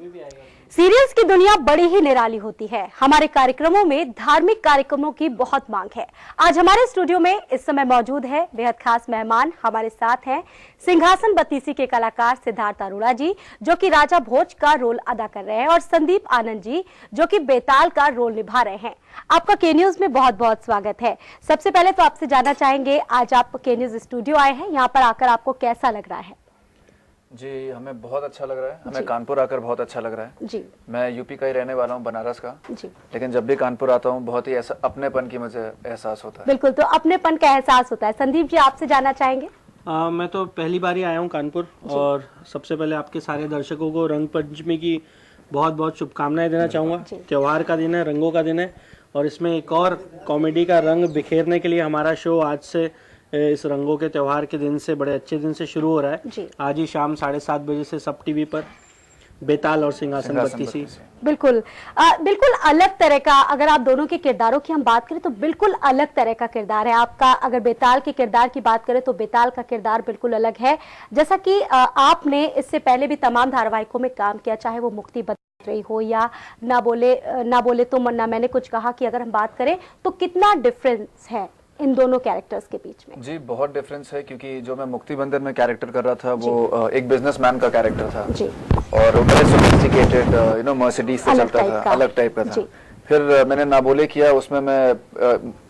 Serials की दुनिया बड़ी ही निराली होती है। हमारे कार्यक्रमों में धार्मिक कार्यक्रमों की बहुत मांग है। आज हमारे स्टूडियो में इस समय मौजूद है बेहद खास मेहमान। हमारे साथ हैं सिंहासन बत्तीसी के कलाकार सिद्धार्थ अरोड़ा जी, जो कि राजा भोज का रोल अदा कर रहे हैं, और संदीप आनंद जी, जो कि बेताल का रोल निभा रहे हैं। आपका के न्यूज में बहुत बहुत स्वागत है। सबसे पहले तो आपसे जानना चाहेंगे, आज आप के न्यूज स्टूडियो आए हैं, यहाँ पर आकर आपको कैसा लग रहा है? जी, हमें बहुत अच्छा लग रहा है। हमें कानपुर आकर बहुत अच्छा लग रहा है। जी, मैं यूपी का ही रहने वाला हूँ, बनारस का। जी, लेकिन जब भी कानपुर आता हूँ बहुत ही ऐसा अपनेपन की मुझे एहसास होता है। बिल्कुल, तो अपनेपन का एहसास होता है। संदीप जी, आपसे जानना चाहेंगे? मैं तो पहली बार ही आया हूँ कानपुर, और सबसे पहले आपके सारे दर्शकों को रंग पंचमी की बहुत बहुत शुभकामनाएं देना चाहूँगा। त्योहार का दिन है, रंगों का दिन है, और इसमें एक और कॉमेडी का रंग बिखेरने के लिए हमारा शो आज से इस रंगों के त्योहार के दिन से, बड़े अच्छे दिन से शुरू हो रहा है। आज ही शाम 7:30 बजे से सब टीवी पर बेताल और सिंहासन बत्तीसी। बिल्कुल बिल्कुल अलग तरह का, अगर आप दोनों के किरदारों की हम बात करें तो बिल्कुल अलग तरह का किरदार है आपका। अगर बेताल के किरदार की बात करें तो बेताल का किरदार बिल्कुल अलग है। जैसा कि आपने इससे पहले भी तमाम धारावाहिकों में काम किया, चाहे वो मुक्ति बदल रही हो या ना बोले तो ना मैंने कुछ कहा, कि अगर हम बात करें तो कितना डिफरेंस है इन दोनों कैरेक्टर्स के बीच में? जी, बहुत डिफरेंस है, क्योंकि जो मैं मुक्ति बंधन में कैरेक्टर कर रहा था वो एक बिजनेसमैन का कैरेक्टर था जी। और बड़े सोफिस्टिकेटेड मर्सिडीज से चलता था, अलग टाइप का था। फिर मैंने ना बोले किया, उसमें मैं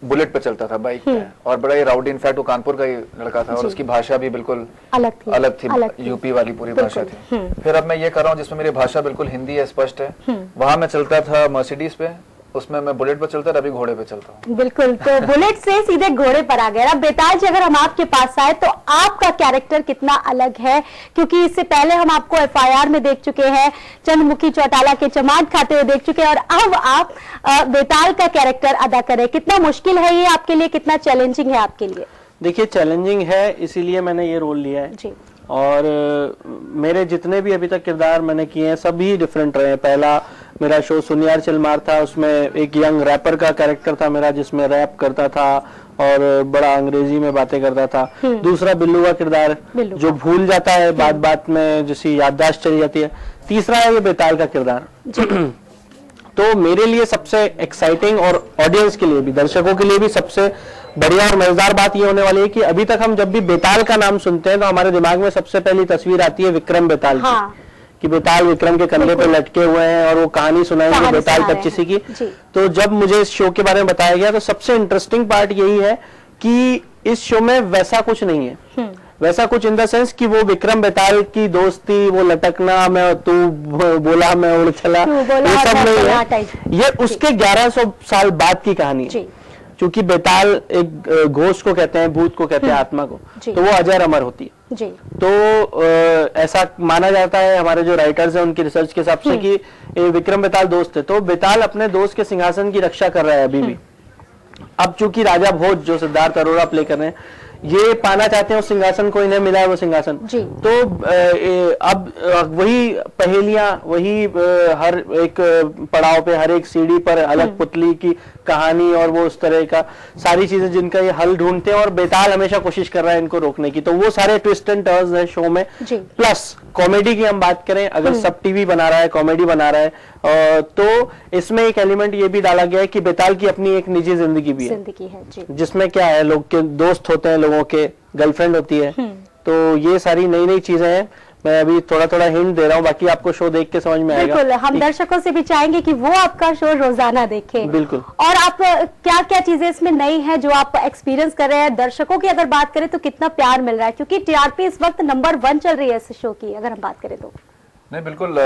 बुलेट पे चलता था, बाइक पे, और बड़ा ही राउडी, इनफैक्ट वो कानपुर का ही लड़का था, और उसकी भाषा भी बिल्कुल अलग थी, यूपी वाली पूरी भाषा थी। फिर अब मैं ये कर रहा हूँ जिसमें मेरी भाषा बिल्कुल हिंदी है, स्पष्ट है। वहां मैं चलता था मर्सिडीज पे, उसमें मैं बुलेट पे चलता, अभी घोड़े पे चलता हूँ। बिल्कुल, तो बुलेट से सीधे घोड़े पर आ गए। अब बेताल जी, अगर हम आपके पास आए तो आपका कैरेक्टर कितना अलग है? क्योंकि इससे पहले हम आपको एफआईआर में देख चुके हैं, चंद्रमुखी चौटाला के चमाट खाते हुए देख चुके हैं, और अब आप बेताल का कैरेक्टर अदा करें। कितना मुश्किल है ये आपके लिए, कितना चैलेंजिंग है आपके लिए? देखिए, चैलेंजिंग है, इसीलिए मैंने ये रोल लिया है जी। और मेरे जितने भी अभी तक किरदार मैंने किए हैं सभी डिफरेंट रहे हैं। पहला मेरा शो सुनियार चिलमार था, उसमें एक यंग रैपर का कैरेक्टर था मेरा, जिसमें रैप करता था और बड़ा अंग्रेजी में बातें करता था। दूसरा बिल्लू का किरदार, जो भूल जाता है बात बात में, जिसकी याददाश्त चली जाती है। तीसरा है ये बेताल का किरदार। तो मेरे लिए सबसे एक्साइटिंग, और ऑडियंस के लिए भी, दर्शकों के लिए भी सबसे बढ़िया और मजेदार बात ये होने वाली है कि अभी तक हम जब भी बेताल का नाम सुनते हैं तो हमारे दिमाग में सबसे पहली तस्वीर आती है विक्रम बेताल की, कि बेताल विक्रम के कंधे पे लटके हुए हैं और वो कहानी सुनाएंगे बेताल पच्चीसी की। तो जब मुझे इस शो के बारे में बताया गया तो सबसे इंटरेस्टिंग पार्ट यही है कि इस शो में वैसा कुछ नहीं है। वैसा कुछ इन द सेंस कि वो विक्रम बेताल की दोस्ती, वो लटकना, मैं तू बोला मैं उड़ चला, ये सब नहीं है। ये उसके 1100 साल बाद की कहानी है। क्योंकि बेताल एक घोष को कहते हैं, भूत को कहते हैं, आत्मा को, तो वो अजर अमर होती है जी। तो ऐसा माना जाता है, हमारे जो राइटर्स हैं उनकी रिसर्च के हिसाब से, कि विक्रम बेताल दोस्त है। तो बेताल अपने दोस्त के सिंहासन की रक्षा कर रहा है अभी भी। अब चूंकि राजा भोज, जो सिद्धार्थ अरोड़ा प्ले कर रहे हैं, ये पाना चाहते हैं उस सिंहासन को, इन्हें मिला है वो सिंहासन। तो अब वही पहेलियां, वही हर एक पड़ाव पे, हर एक सीढ़ी पर अलग पुतली की कहानी, और वो उस तरह का सारी चीजें जिनका ये हल ढूंढते हैं, और बेताल हमेशा कोशिश कर रहा है इनको रोकने की। तो वो सारे ट्विस्ट एंड टर्न्स है शो में। प्लस कॉमेडी की हम बात करें, अगर सब टीवी बना रहा है, कॉमेडी बना रहा है, तो इसमें एक एलिमेंट ये भी डाला गया है कि बेताल की अपनी एक निजी जिंदगी भी है जी। जिसमें क्या है, लोग के दोस्त होते हैं, लोगों के गर्लफ्रेंड होती है। तो ये सारी नई नई चीजें हैं। मैं अभी थोड़ा थोड़ा हिंट दे रहा हूँ, बाकी आपको शो देख के समझ में आएगा। बिल्कुल, हम दर्शकों से भी चाहेंगे कि वो आपका शो रोजाना देखें। बिल्कुल। और आप क्या क्या चीजें इसमें नई हैं जो आप एक्सपीरियंस कर रहे हैं? दर्शकों की अगर बात करें तो कितना प्यार मिल रहा है, क्योंकि टीआरपी इस वक्त नंबर 1 चल रही है इस शो की, अगर हम बात करें तो? नहीं, बिल्कुल,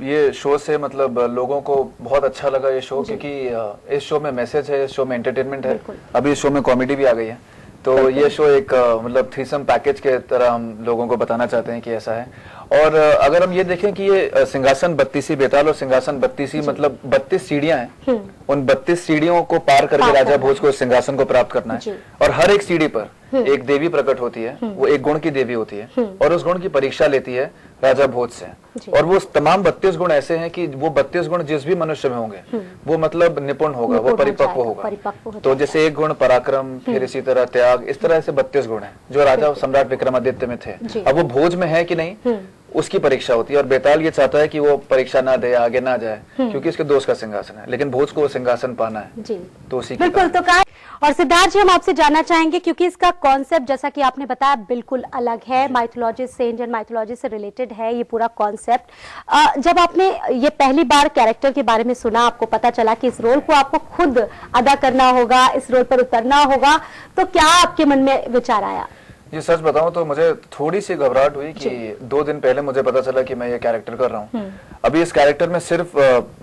ये शो से मतलब लोगों को बहुत अच्छा लगा ये शो, क्योंकि इस शो में मैसेज है, इस शो में एंटरटेनमेंट है, अभी इस शो में कॉमेडी भी आ गई है। तो ये शो एक मतलब थ्रीसम पैकेज के तरह हम लोगों को बताना चाहते हैं कि ऐसा है। और अगर हम ये देखें कि ये सिंहासन बत्तीसी, बेताल और सिंहासन बत्तीसी, मतलब 32 सीढ़ियां हैं। उन 32 सीढ़ियों को पार करके राजा भोज को सिंहासन को प्राप्त करना है, और हर एक सीढ़ी पर एक देवी प्रकट होती है, वो एक गुण की देवी होती है, और उस गुण की परीक्षा लेती है राजा भोज से। और वो तमाम 32 गुण ऐसे हैं कि वो 32 गुण जिस भी मनुष्य में होंगे वो मतलब निपुण होगा, वो परिपक्व होगा। तो जैसे एक गुण पराक्रम, फिर इसी तरह त्याग, इस तरह से 32 गुण हैं जो राजा सम्राट विक्रमादित्य में थे। अब वो भोज में है कि नहीं, उसकी परीक्षा होती है, और बेताल ये चाहता है कि वो परीक्षा ना दे, आगे ना जाए, क्योंकि उसके दोस्त का सिंहासन है, लेकिन भोज को वो सिंहासन पाना है जी। तो उसी की बिल्कुल। तो कहा और सिद्धार्थ जी, हम आपसे जानना चाहेंगे क्योंकि इसका कॉन्सेप्ट जैसा कि आपने बताया बिल्कुल अलग है, माइथोलॉजी से, इंडियन माइथोलॉजी से रिलेटेड है ये पूरा कॉन्सेप्ट। जब आपने ये पहली बार कैरेक्टर के बारे में सुना, आपको पता चला कि इस रोल को आपको खुद अदा करना होगा, इस रोल पर उतरना होगा, तो क्या आपके मन में विचार आया? ये सच बताऊं तो मुझे थोड़ी सी घबराहट हुई कि 2 दिन पहले मुझे पता चला कि मैं ये कैरेक्टर कर रहा हूँ। अभी इस कैरेक्टर में सिर्फ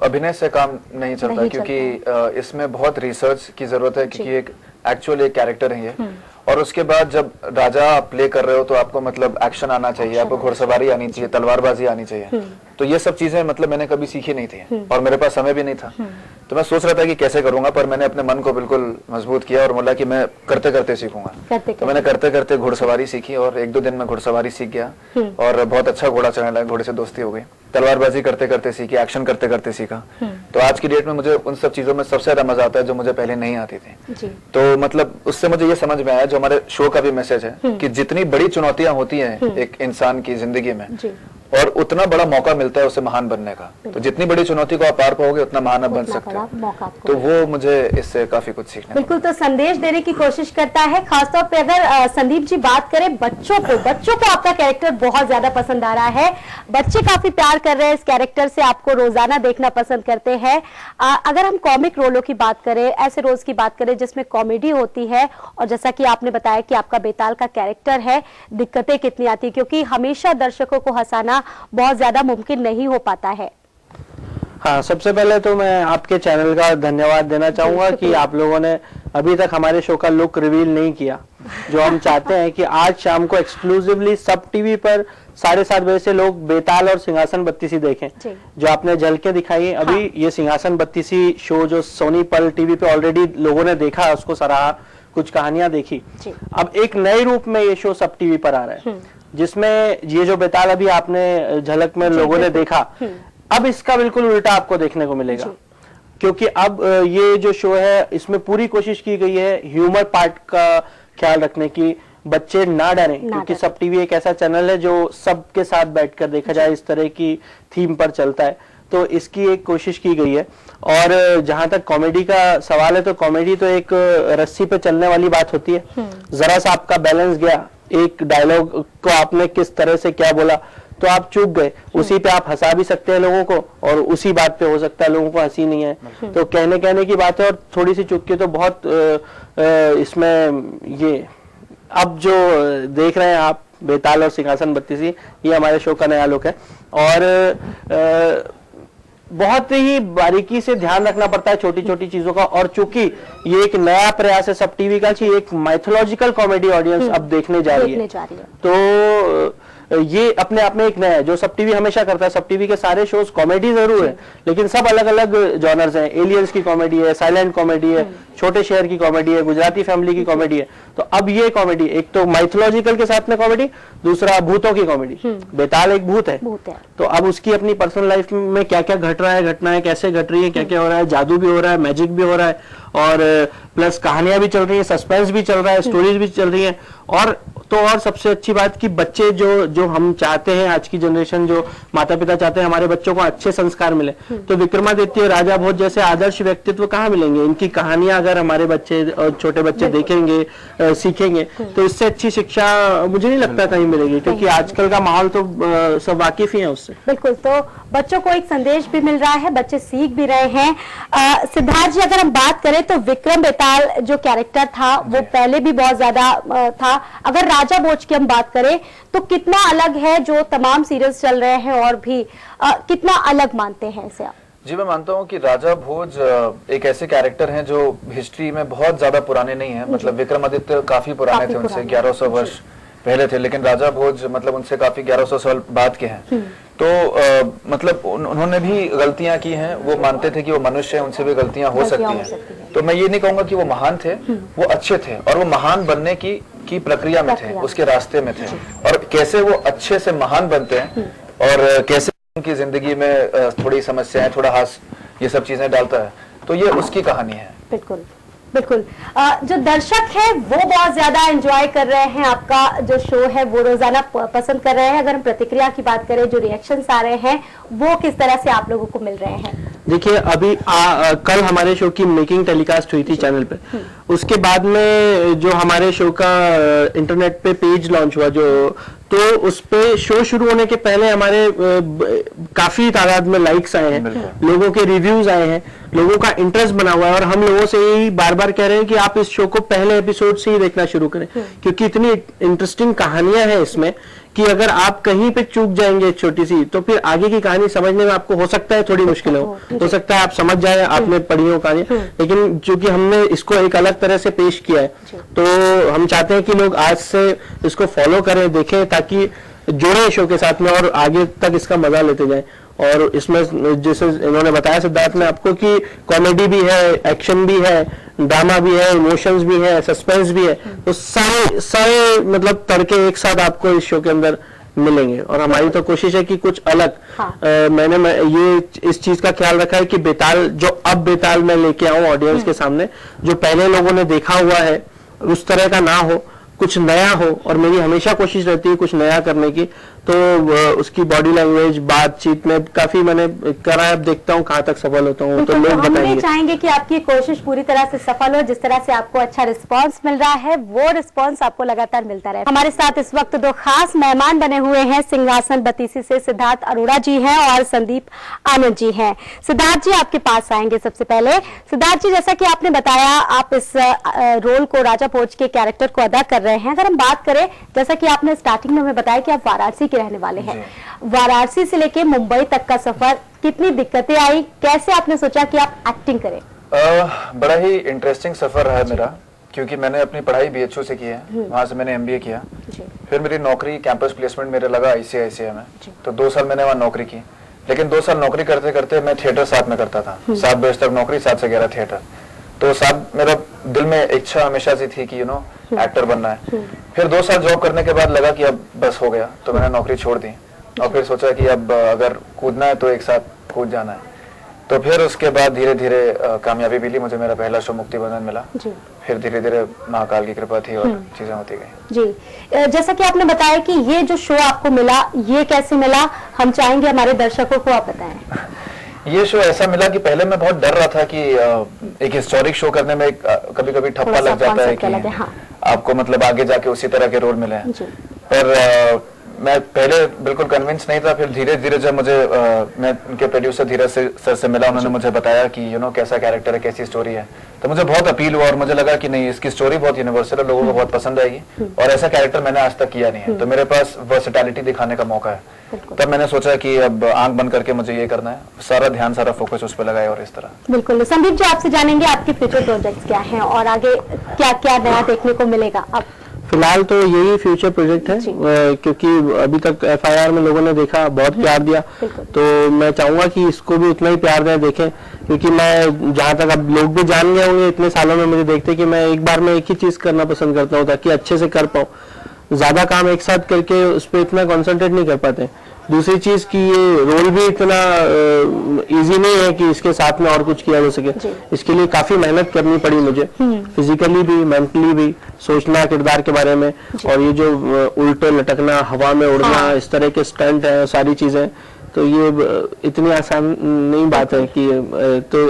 अभिनय से काम नहीं चलता, क्योंकि इसमें बहुत रिसर्च की जरूरत है, क्योंकि एक एक्चुअल एक कैरेक्टर है ये। और उसके बाद जब राजा आप प्ले कर रहे हो तो आपको मतलब एक्शन आना चाहिए, आपको घुड़सवारी आनी चाहिए, तलवारबाजी आनी चाहिए। तो ये सब चीजें मतलब मैंने कभी सीखी नहीं थी और मेरे पास समय भी नहीं था। तो मैं सोच रहा था कि कैसे करूंगा, पर मैंने अपने मन को बिल्कुल मजबूत किया और बोला कि मैं करते करते सीखूंगा। तो मैंने करते करते घुड़सवारी सीखी और 1-2 दिन में घुड़सवारी सीख गया और बहुत अच्छा घोड़ा चढ़ने लगा, घोड़े से दोस्ती हो गई। तलवारबाजी करते करते सीखी, एक्शन करते करते सीखा। तो आज की डेट में मुझे उन सब चीजों में सबसे ज्यादा मजा आता है जो मुझे पहले नहीं आती थी। तो मतलब उससे मुझे ये समझ में आया, जो हमारे शो का भी मैसेज है, कि जितनी बड़ी चुनौतियां होती हैं एक इंसान की जिंदगी में, और उतना बड़ा मौका मिलता है उसे महान बनने का। तो जितनी बड़ी चुनौती को आप पार पाओगे उतना महान आप बन सकते हो। तो वो मुझे इससे काफी कुछ सीखने बिल्कुल। तो संदेश देने की कोशिश करता है, खासतौर पे अगर संदीप जी बात करें बच्चों को आपका कैरेक्टर बहुत ज्यादा पसंद आ रहा है, बच्चे काफी प्यार कर रहे हैं इस कैरेक्टर से, आपको रोजाना देखना पसंद करते हैं। अगर हम कॉमिक रोलों की बात करें, ऐसे रोल्स की बात करें जिसमें कॉमेडी होती है, और जैसा कि आपने बताया कि आपका बेताल का कैरेक्टर है, दिक्कतें कितनी आती है, क्योंकि हमेशा दर्शकों को हंसाना बहुत ज्यादा मुमकिन नहीं हो पाता है। हाँ, सबसे पहले तो मैं आपके चैनल का धन्यवाद देना चाहूंगा कि आप लोगों ने अभी तक हमारे शो का लुक रिवील नहीं किया, जो हम चाहते हैं कि आज शाम को एक्सक्लूसिवली सब टीवी पर 7:30 बजे से लोग बेताल और सिंहासन बत्तीसी देखें। जो आपने झलकें दिखाई अभी, हाँ। ये सिंहासन बत्तीसी शो जो सोनी पल टीवी पे ऑलरेडी लोगों ने देखा, उसको सराहा, कुछ कहानियां देखी। अब एक नए रूप में ये शो सब टीवी पर आ रहा है, जिसमें ये जो बेताल अभी आपने झलक में लोगों ने देखा, अब इसका बिल्कुल उल्टा आपको देखने को मिलेगा, क्योंकि अब ये जो शो है इसमें पूरी कोशिश की गई है ह्यूमर पार्ट का ख्याल रखने की, बच्चे ना डरें, क्योंकि सब टीवी एक ऐसा चैनल है जो सबके साथ बैठकर देखा जाए इस तरह की थीम पर चलता है। तो इसकी एक कोशिश की गई है। और जहां तक कॉमेडी का सवाल है, तो कॉमेडी तो एक रस्सी पे चलने वाली बात होती है। जरा सा आपका बैलेंस गया, एक डायलॉग को आपने किस तरह से क्या बोला, तो आप चूक गए, उसी पे आप हंसा भी सकते हैं लोगों को, और उसी बात पे हो सकता है लोगों को हंसी नहीं है। तो कहने की बात है, और थोड़ी सी चूक की तो बहुत इसमें ये अब जो देख रहे हैं आप बेताल और सिंहासन बत्तीसी, ये हमारे शो का नया लुक है। और बहुत ही बारीकी से ध्यान रखना पड़ता है छोटी छोटी चीजों का, और चूंकि ये एक नया प्रयास है सब टीवी का कि एक माइथोलॉजिकल कॉमेडी ऑडियंस अब देखने जा रही है, तो ये अपने आप में एक नया है जो सब टीवी हमेशा करता है। सब टीवी के सारे शोज कॉमेडी जरूर है, लेकिन सब अलग अलग जॉनर्स हैं। एलियंस की कॉमेडी है, साइलेंट कॉमेडी है, छोटे शहर की कॉमेडी है, गुजराती फैमिली की कॉमेडी है। तो अब ये कॉमेडी, एक तो माइथोलॉजिकल के साथ में कॉमेडी, दूसरा भूतों की कॉमेडी। बेताल एक भूत है, तो अब उसकी अपनी पर्सनल लाइफ में क्या क्या घट रहा है, घटनाएं कैसे घट रही है, क्या क्या हो रहा है, जादू भी हो रहा है, मैजिक भी हो रहा है, और प्लस कहानियां भी चल रही है, सस्पेंस भी चल रहा है, स्टोरीज भी चल रही है। और सबसे अच्छी बात कि बच्चे जो हम चाहते हैं, आज की जनरेशन जो माता पिता चाहते हैं हमारे बच्चों को अच्छे संस्कार मिले, तो विक्रमादित्य, राजा भोज जैसे आदर्श व्यक्तित्व कहाँ मिलेंगे। इनकी कहानियां अगर हमारे बच्चे और छोटे बच्चे देखेंगे, सीखेंगे, तो इससे अच्छी शिक्षा मुझे नहीं लगता कहीं मिलेगी, क्योंकि आजकल का माहौल तो सब वाकिफ ही है उससे। बिल्कुल, तो बच्चों को एक संदेश भी मिल रहा है, बच्चे सीख भी रहे हैं। सिद्धार्थ जी, अगर हम बात करें तो विक्रम बेताल जो कैरेक्टर था वो पहले भी बहुत ज्यादा था। अगर राजा भोज की हम बात करें तो कितना अलग है जो तमाम सीरियल्स चल रहे हैं, और भी कितना अलग मानते हैं इसे आप? जी, मैं मानता हूँ कि राजा भोज एक ऐसे कैरेक्टर हैं जो हिस्ट्री में बहुत ज्यादा पुराने नहीं है। मतलब विक्रमादित्य काफी पुराने थे, उनसे 1100 वर्ष पहले थे, लेकिन राजा भोज मतलब उनसे काफी 1100 साल बाद के हैं। तो मतलब उन्होंने भी गलतियां की हैं, वो मानते थे कि वो मनुष्य है, उनसे भी गलतियां हो सकती हैं। तो मैं ये नहीं कहूंगा कि वो महान थे, वो अच्छे थे, और वो महान बनने की प्रक्रिया में थे, उसके रास्ते में थे। और कैसे वो अच्छे से महान बनते हैं, और कैसे उनकी जिंदगी में थोड़ी समस्याएं, थोड़ा हास, ये सब चीजें डालता है, तो ये उसकी कहानी है। बिल्कुल। बिल्कुल। जो दर्शक है वो बहुत ज्यादा एंजॉय कर रहे हैं, आपका जो शो है वो रोजाना पसंद कर रहे हैं। अगर हम प्रतिक्रिया की बात करें, जो रिएक्शंस आ रहे हैं वो किस तरह से आप लोगों को मिल रहे हैं? देखिए, अभी कल हमारे शो की मेकिंग टेलीकास्ट हुई थी चैनल पे। उसके बाद में जो हमारे शो का इंटरनेट पे पेज लॉन्च हुआ, जो तो उस पे शो शुरू होने के पहले हमारे काफी तादाद में लाइक्स आए हैं, लोगों के रिव्यूज आए हैं, लोगों का इंटरेस्ट बना हुआ है। और हम लोगों से यही बार बार कह रहे हैं कि आप इस शो को पहले एपिसोड से ही देखना शुरू करें, क्योंकि इतनी इंटरेस्टिंग कहानियां हैं इसमें कि अगर आप कहीं पे चूक जाएंगे छोटी सी, तो फिर आगे की कहानी समझने में आपको हो सकता है थोड़ी मुश्किल हो सकता है आप समझ जाए, आपने पढ़ी हो कहानी, लेकिन चूंकि हमने इसको एक अलग तरह से पेश किया है, तो हम चाहते हैं कि लोग आज से इसको फॉलो करें, देखें, ताकि जुड़े शो के साथ में और आगे तक इसका मजा लेते जाएं। और इसमें जैसे इन्होंने बताया सिद्धार्थ ने आपको कि कॉमेडी भी है, एक्शन भी है, ड्रामा भी है, इमोशंस भी है, सस्पेंस भी है, तो सारे मतलब तड़के एक साथ आपको इस शो के अंदर मिलेंगे। और हमारी तो कोशिश है कि कुछ अलग मैंने ये इस चीज का ख्याल रखा है कि बेताल जो अब बेताल मैं लेके आऊं ऑडियंस के सामने, जो पहले लोगों ने देखा हुआ है उस तरह का ना हो, कुछ नया हो। और मेरी हमेशा कोशिश रहती है कुछ नया करने की, तो उसकी बॉडी लैंग्वेज, बातचीत में काफी मैंने करा है। अब देखता हूँ कहाँ तक सफल होता हूँ, तो लोग बताएंगे। हम भी चाहेंगे कि आपकी कोशिश पूरी तरह से सफल हो। जिस तरह से आपको अच्छा रिस्पांस मिल रहा है, वो रिस्पांस आपको लगातार मिलता रहे। हमारे साथ इस वक्त दो खास मेहमान बने हुए हैं। सिंहासन बतीसी से सिद्धार्थ अरोड़ा जी हैं और संदीप आनंद जी हैं। सिद्धार्थ जी, आपके पास आएंगे सबसे पहले। सिद्धार्थ जी, जैसा कि आपने बताया, आप इस रोल को, राजा भोज के कैरेक्टर को अदा कर रहे हैं। अगर हम बात करें, जैसा कि आपने स्टार्टिंग में हमें बताया कि आप वाराणसी के रहने वाले हैं, वाराणसी से लेके मुंबई तक का सफर, कितनी दिक्कतें आई, कैसे आपने सोचा कि आप एक्टिंग करें? बड़ा ही इंटरेस्टिंग सफर रहा है मेरा, क्योंकि मैंने अपनी पढ़ाई BHU से की है, वहां से मैंने MBA किया, फिर मेरी नौकरी कैंपस प्लेसमेंट मेरे लगा ICICI में, तो 2 साल मैंने वहाँ नौकरी की। लेकिन 2 साल नौकरी करते करते मैं थिएटर साथ में करता था, 7 बजे तक नौकरी, 7 से 11 थिएटर। तो साथ मेरा दिल में इच्छा हमेशा से थी कि एक्टर बनना है। फिर 2 साल जॉब करने के बाद लगा कि अब बस हो गया, तो मैंने नौकरी छोड़ दी और फिर सोचा कि अब अगर कूदना है तो एक साथ कूद जाना है। तो फिर उसके बाद धीरे धीरे कामयाबी मिली मुझे। मेरा पहला शो मुक्ति बंधन मिला, फिर धीरे धीरे महाकाल की कृपा थी और चीजें होती गई। जी, जैसा कि आपने बताया कि ये जो शो आपको मिला, ये कैसे मिला, हम चाहेंगे हमारे दर्शकों को आप बताएं। ये शो ऐसा मिला कि पहले मैं बहुत डर रहा था कि एक हिस्टोरिक शो करने में कभी कभी ठप्पा लग जाता है कि आपको मतलब आगे जाके उसी तरह के रोल मिले हैं। पर मैं पहले बिल्कुल कन्विंस नहीं था। फिर धीरे धीरे जब मुझे मैं उनके प्रोड्यूसर धीरज सर से मिला, उन्होंने मुझे बताया कि कैसा कैरेक्टर है, कैसी स्टोरी है, तो मुझे बहुत अपील हुआ और मुझे लगा कि नहीं, इसकी स्टोरी बहुत यूनिवर्सल है, लोगों को बहुत पसंद आएगी और ऐसा कैरेक्टर मैंने आज तक किया नहीं है, तो मेरे पास वर्सेटैलिटी दिखाने का मौका है। तब मैंने सोचा कि अब आंख बंद करके मुझे ये करना है, सारा ध्यान, सारा फोकस उस पर लगाए और इस तरह। बिल्कुल। संदीप जी, आपसे जानेंगे आपके फ्यूचर प्रोजेक्ट्स क्या हैं और आगे क्या क्या नया देखने को मिलेगा? अब फिलहाल तो यही फ्यूचर प्रोजेक्ट है, क्योंकि अभी तक FIR में लोगों ने देखा, बहुत प्यार दिया, तो मैं चाहूंगा कि इसको भी उतना ही प्यार दें, देखें। क्योंकि मैं जहां तक अब लोग भी जान गए होंगे इतने सालों में मुझे देखते कि मैं एक बार में एक ही चीज करना पसंद करता हूँ, ताकि अच्छे से कर पाऊँ। ज्यादा काम एक साथ करके उस पर इतना कॉन्सेंट्रेट नहीं कर पाते। दूसरी चीज कि ये रोल भी इतना इजी नहीं है कि इसके साथ में और कुछ किया जा सके। इसके लिए काफी मेहनत करनी पड़ी मुझे, फिजिकली भी, मेंटली भी, सोचना किरदार के बारे में, और ये जो उल्टे लटकना, हवा में उड़ना, इस तरह के स्टंट है, सारी चीजें, तो ये इतनी आसान नहीं बात है कि तो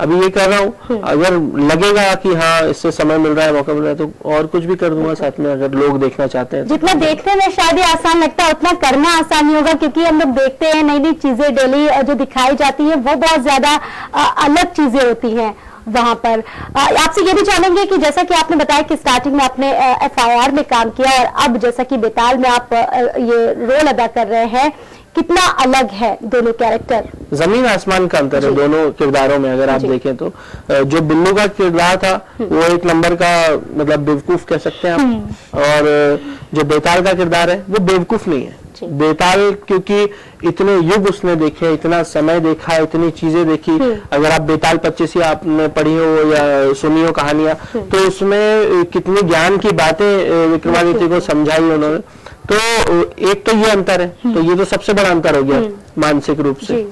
अभी ये कर रहा हूँ। अगर लगेगा कि हाँ इससे समय मिल रहा है, मौका मिल रहा है, तो और कुछ भी कर दूंगा साथ में, अगर लोग देखना चाहते हैं। जितना देखने में शायद आसान लगता है, उतना करना आसान नहीं होगा, क्योंकि हम लोग देखते हैं नई नई चीजें डेली जो दिखाई जाती है, वो बहुत ज्यादा अलग चीजें होती हैं वहां पर। आपसे ये भी जानेंगे कि जैसा कि आपने बताया कि स्टार्टिंग में आपने FIR में काम किया और अब जैसा कि बेताल में आप ये रोल अदा कर रहे हैं, कितना अलग है दोनों कैरेक्टर? जमीन आसमान का अंतर है दोनों किरदारों में। अगर आप देखें तो जो बिल्लू का किरदार था वो एक नंबर का मतलब बेवकूफ कह सकते हैं आप, और जो बेताल का किरदार है वो बेवकूफ नहीं है। बेताल क्योंकि इतने युग उसने देखे, इतना समय देखा, इतनी चीजें देखी। अगर आप बेताल 25 आपने पढ़ी हो या सुनी हो कहानियां, तो उसमें कितनी ज्ञान की बातें विक्रमादित्य को समझाई उन्होंने। तो एक तो ये अंतर है, तो ये तो सबसे बड़ा अंतर हो गया मानसिक रूप से।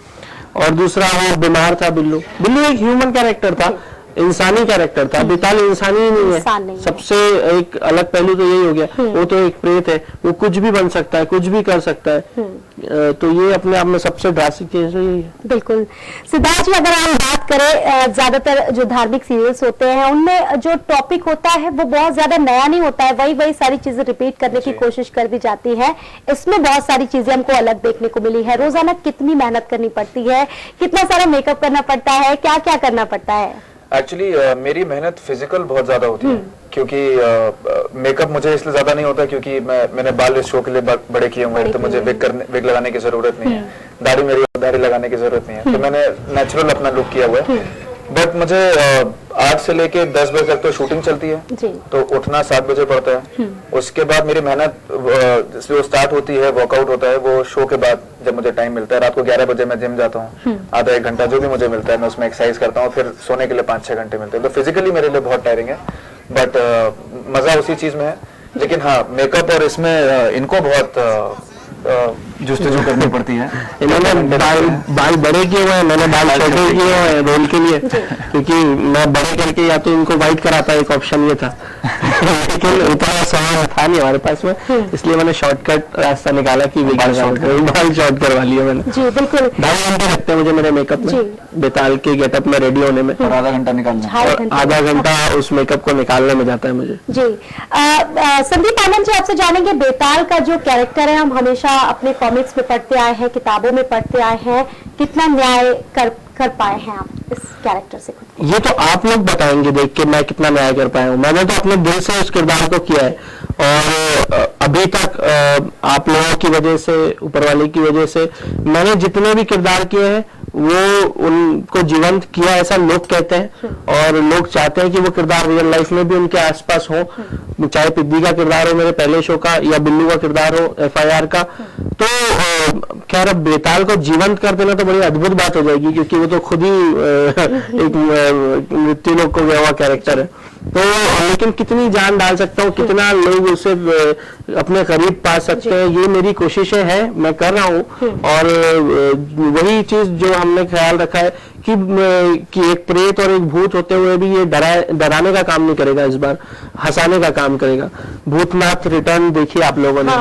और दूसरा वो बीमार था बिल्लू। बिल्लू एक ह्यूमन कैरेक्टर था, इंसानी कैरेक्टर था। बेताल इंसानी ही नहीं है, सबसे एक अलग पहलू तो यही हो गया। वो तो एक प्रेत है, वो कुछ भी बन सकता है, कुछ भी कर सकता है। तो ये अपने आप में सबसे ड्रास्टिक चीज यही है। बिल्कुल। सिद्धार्थ जी, अगर हम बात करें, ज्यादातर जो धार्मिक सीरियल्स होते हैं उनमें जो टॉपिक होता है वो बहुत ज्यादा नया नहीं होता है, वही सारी चीजें रिपीट करने की कोशिश कर दी जाती है। इसमें बहुत सारी चीजें हमको अलग देखने को मिली है। रोजाना कितनी मेहनत करनी पड़ती है, कितना सारा मेकअप करना पड़ता है, क्या क्या करना पड़ता है? एक्चुअली मेरी मेहनत फिजिकल बहुत ज्यादा होती है, क्योंकि मेकअप मुझे इसलिए ज्यादा नहीं होता क्योंकि मैंने बाल इस शो के लिए बड़े किए हुए हैं, तो मुझे विग लगाने की जरूरत नहीं है, दाढ़ी लगाने की जरूरत नहीं है, तो मैंने नेचुरल अपना लुक किया हुआ है। बट मुझे 8 से लेके 10 बजे तक तो शूटिंग चलती है, तो उठना 7 बजे पड़ता है। उसके बाद मेरी मेहनत जो स्टार्ट होती है, वर्कआउट होता है वो शो के बाद, जब मुझे टाइम मिलता है। रात को 11 बजे मैं जिम जाता हूँ, आधा 1 घंटा जो भी मुझे मिलता है मैं उसमें एक्सरसाइज करता हूँ, फिर सोने के लिए 5-6 घंटे मिलते हैं। तो फिजिकली मेरे लिए बहुत टायरिंग है, बट मजा उसी चीज में है। लेकिन हाँ, मेकअप और इसमें इनको बहुत जुस्तजू करनी पड़ती है। इन्होंने बाल बड़े किए हुए हैं, मैंने बाल छोटे किए हुए हैं रोल के लिए, क्योंकि मैं बड़े करके या तो इनको वाइट कराता, एक ऑप्शन ये था लेकिन इतना समय था नहीं हमारे पास में, इसलिए मैंने शॉर्टकट रास्ता निकाला कि बाल शॉर्ट करवा लिया मैंने। जी बिल्कुल। 2.5 घंटे लगते हैं मुझे मेरे मेकअप में, बेताल के गेटअप में रेडी होने में, और आधा घंटा निकालना, आधा घंटा उस मेकअप को निकालने में जाता है मुझे। जी संदीप आनंद जी, आपसे जानेंगे, बेताल का जो कैरेक्टर है हम हमेशा अपने कॉमिक्स में पढ़ते आए हैं, किताबों में पढ़ते आए हैं, कितना न्याय कर पाए हैं आप इस कैरेक्टर से? ये तो आप लोग बताएंगे देख के मैं कितना न्याय कर पाया हूँ। मैंने तो अपने दिल से उस किरदार को किया है, और अभी तक आप लोगों की वजह से, ऊपर वाले की वजह से, मैंने जितने भी किरदार किए हैं वो उनको जीवंत किया, ऐसा लोग कहते हैं, और लोग चाहते हैं कि वो किरदार रियल लाइफ में भी उनके आसपास हो, चाहे पिद्दी का किरदार हो मेरे पहले शो का, या बिल्लू का किरदार हो FIR का। तो खैर, अब बेताल को जीवंत कर देना तो बड़ी अद्भुत बात हो जाएगी, क्योंकि वो तो खुद ही एक मृत्यु लोक को गया हुआ कैरेक्टर है। तो लेकिन कितनी जान डाल सकता हूँ, कितना लोग उसे अपने करीब पा सकते हैं, ये मेरी कोशिशें हैं, मैं कर रहा हूँ। और वही चीज जो हमने ख्याल रखा है कि एक प्रेत और एक भूत होते हुए भी ये डराने का काम नहीं करेगा, इस बार हंसाने का काम करेगा। भूतनाथ रिटर्न देखिए आप लोगों ने,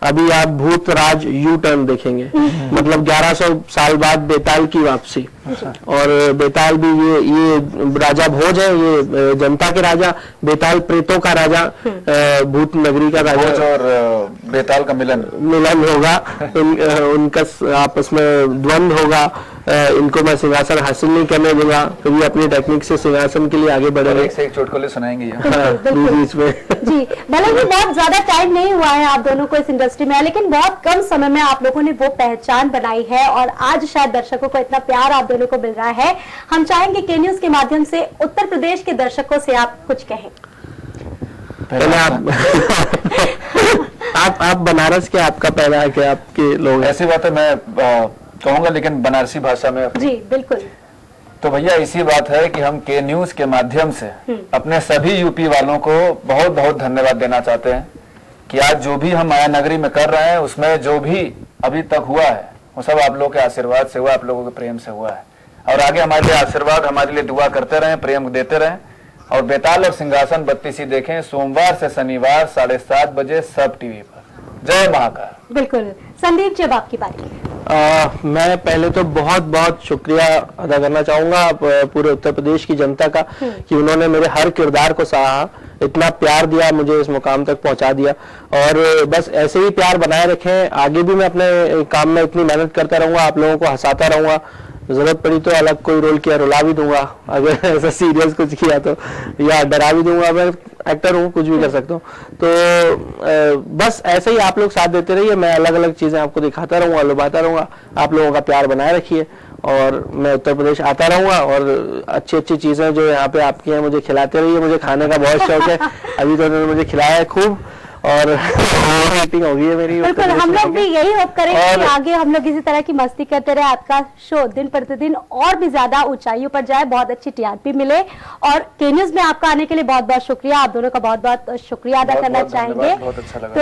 अभी आप भूत राज यू टर्न देखेंगे, मतलब 1100 साल बाद बेताल की वापसी। और बेताल भी ये राजा भोज है, ये जनता के राजा, बेताल प्रेतों का राजा, भूत नगरी का राजा, और बेताल का मिलन होगा, उनका आपस में द्वंद्व होगा। इनको मैं सिंहासन हासिल नहीं करने दूंगा, क्योंकि अपनी टेक्निक से सिंहासन के लिए आगे बढ़ेंगे। एक से एक चुटकुले सुनाएंगे बीच में। जी, भले ही बहुत ज्यादा टाइम नहीं हुआ है आप दोनों को इस इंडस्ट्री में, लेकिन बहुत कम समय में आप लोगों ने वो पहचान बनाई है, और आज शायद दर्शकों को इतना प्यार आप दोनों को मिल रहा है। हम चाहेंगे के न्यूज के माध्यम से उत्तर प्रदेश के दर्शकों से आप कुछ कहें। पहले आप बनारस के, आपका पहला है कि आपके लोग? ऐसी बात है, मैं कहूंगा लेकिन बनारसी भाषा में। जी बिल्कुल। तो भैया इसी बात है कि हम के न्यूज के माध्यम से अपने सभी यूपी वालों को बहुत बहुत धन्यवाद देना चाहते हैं कि आज जो भी हम माया नगरी में कर रहे हैं, उसमें जो भी अभी तक हुआ है वो सब आप लोगों के आशीर्वाद से हुआ, आप लोगों के प्रेम से हुआ है। और आगे हमारे लिए आशीर्वाद, हमारे लिए दुआ करते रहें, प्रेम देते रहें। और बेताल और सिंहासन 32 देखें सोमवार से शनिवार 7:30 बजे सब टीवी पर। जय महाकाल। बिल्कुल। संदीप, जब आपकी बारी। मैं पहले तो बहुत बहुत शुक्रिया अदा करना चाहूंगा पूरे उत्तर प्रदेश की जनता का, कि उन्होंने मेरे हर किरदार को सराहा, इतना प्यार दिया, मुझे इस मुकाम तक पहुंचा दिया। और बस ऐसे ही प्यार बनाए रखें, आगे भी मैं अपने काम में इतनी मेहनत करता रहूंगा, आप लोगों को हंसाता रहूंगा, जरूरत पड़ी तो अलग कोई रोल किया रुला भी दूंगा, अगर ऐसा सीरियस कुछ किया तो, या डरा भी दूंगा, मैं एक्टर हूँ, कुछ भी कर सकता हूँ। तो बस ऐसे ही आप लोग साथ देते रहिए, मैं अलग अलग चीजें आपको दिखाता रहूंगा, लुभाता रहूंगा, आप लोगों का प्यार बनाए रखिए, और मैं उत्तर प्रदेश आता रहूंगा, और अच्छी अच्छी चीजें जो यहाँ पे आपकी हैं मुझे खिलाते रहिए। मुझे खाने का बहुत शौक है, अभी तो उन्होंने मुझे खिलाया है खूब, और मीटिंग हो गई है मेरी। बिल्कुल, हम लोग भी यही होप करेंगे कि आगे हम लोग इसी तरह की मस्ती करते रहे, आपका शो दिन प्रतिदिन और भी ज्यादा ऊंचाइयों पर जाए, बहुत अच्छी TRP मिले। और के न्यूज में आपका आने के लिए बहुत बहुत शुक्रिया, आप दोनों का बहुत बहुत शुक्रिया अदा करना चाहेंगे। बहुत अच्छा लगा। तो